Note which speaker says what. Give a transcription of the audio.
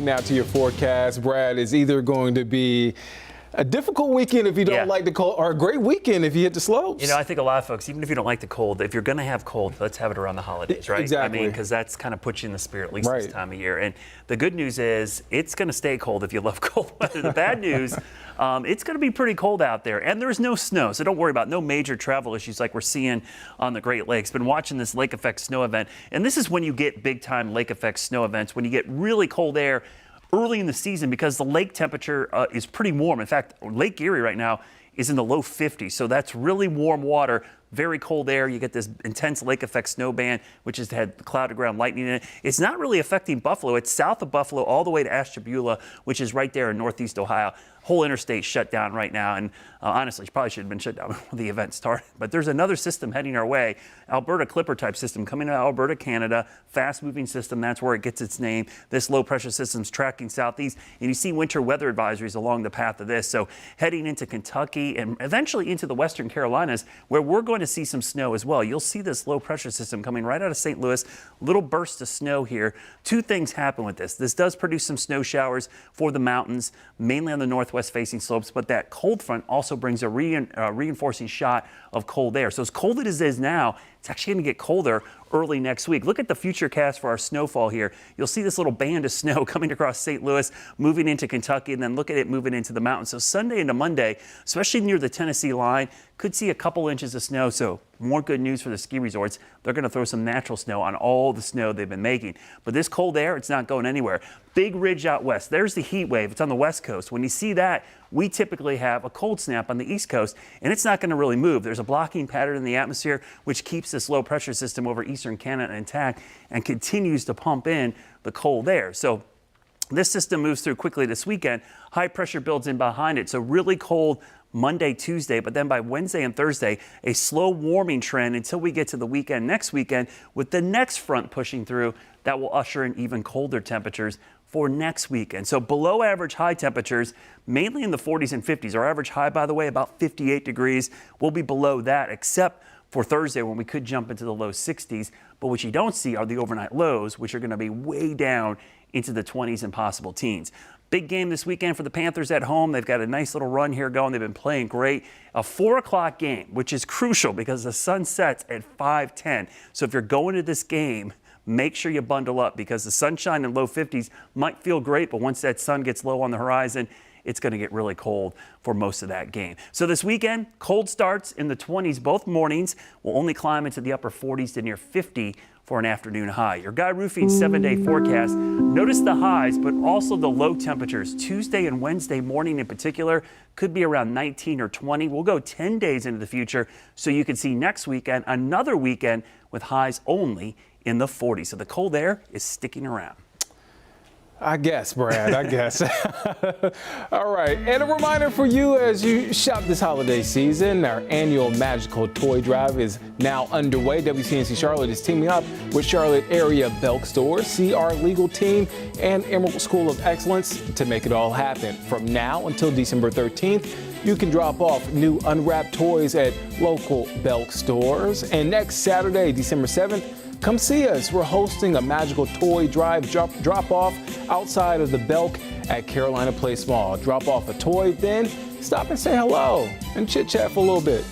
Speaker 1: Now to your forecast, Brad, is either going to be a difficult weekend if you don't like the cold, or a great weekend if you hit the slopes.
Speaker 2: You know, I think a lot of folks, even if you don't like the cold, if you're going to have cold, let's have it around the holidays, right?
Speaker 1: Exactly.
Speaker 2: I mean, because that's kind of puts you in the spirit, at least this time of year. And the good news is it's going to stay cold if you love cold weather. The bad news, it's going to be pretty cold out there. And there's no snow, so don't worry about no major travel issues like we're seeing on the Great Lakes. Been watching this lake effect snow event, and this is when you get big time lake effect snow events, when you get really cold air early in the season because the lake temperature is pretty warm. In fact, Lake Erie right now is in the low 50s, so that's really warm water, very cold air. You get this intense lake effect snow band, which has had cloud to ground lightning in it. It's not really affecting Buffalo. It's south of Buffalo all the way to Ashtabula, which is right there in northeast Ohio. Whole interstate shut down right now, and honestly, it probably should have been shut down before the event started. But there's another system heading our way, Alberta Clipper type system coming out of Alberta, Canada, fast moving system. That's where it gets its name. This low pressure system's tracking southeast, and you see winter weather advisories along the path of this. So heading into Kentucky and eventually into the Western Carolinas, where we're going to see some snow as well. You'll see this low pressure system coming right out of St. Louis, little burst of snow here. Two things happen with this. This does produce some snow showers for the mountains, mainly on the northwest facing slopes, but that cold front also brings a reinforcing shot of cold air. So as cold as it is now, it's actually going to get colder early next week. Look at the future cast for our snowfall here. You'll see this little band of snow coming across St. Louis, moving into Kentucky, and then look at it moving into the mountains. So Sunday into Monday, especially near the Tennessee line, could see a couple inches of snow. So more good news for the ski resorts. They're going to throw some natural snow on all the snow they've been making. But this cold air, it's not going anywhere. Big ridge out west. There's the heat wave. It's on the west coast. When you see that, we typically have a cold snap on the east coast, and it's not going to really move. There's a blocking pattern in the atmosphere, which keeps this low pressure system over eastern Canada intact and continues to pump in the cold air. So this system moves through quickly this weekend. High pressure builds in behind it. So really cold Monday, Tuesday, but then by Wednesday and Thursday, a slow warming trend until we get to the weekend next weekend with the next front pushing through that will usher in even colder temperatures for next weekend. So below average high temperatures, mainly in the 40s and 50s. Our average high, by the way, about 58 degrees. We'll be below that except for Thursday when we could jump into the low 60s. But what you don't see are the overnight lows, which are going to be way down into the 20s and possible teens. Big game this weekend for the Panthers at home. They've got a nice little run here going. They've been playing great. A 4 o'clock game, which is crucial because the sun sets at 5:10. So if you're going to this game, make sure you bundle up because the sunshine in low 50s might feel great, but once that sun gets low on the horizon, it's going to get really cold for most of that game. So this weekend, cold starts in the 20s both mornings. We'll only climb into the upper 40s to near 50 for an afternoon high. Your Guy Roofing 7-day forecast. Notice the highs, but also the low temperatures. Tuesday and Wednesday morning in particular could be around 19 or 20. We'll go 10 days into the future so you can see next weekend another weekend with highs only in the 40s. So the cold air is sticking around.
Speaker 1: I guess, Brad, I guess. All right, and a reminder for you as you shop this holiday season, our annual Magical Toy Drive is now underway. WCNC Charlotte is teaming up with Charlotte area Belk stores, CR Legal Team, and Emerald School of Excellence to make it all happen. From now until December 13th, you can drop off new unwrapped toys at local Belk stores. And next Saturday, December 7th, come see us. We're hosting a Magical Toy Drive drop-off outside of the Belk at Carolina Place Mall. Drop off a toy, then stop and say hello and chit-chat for a little bit.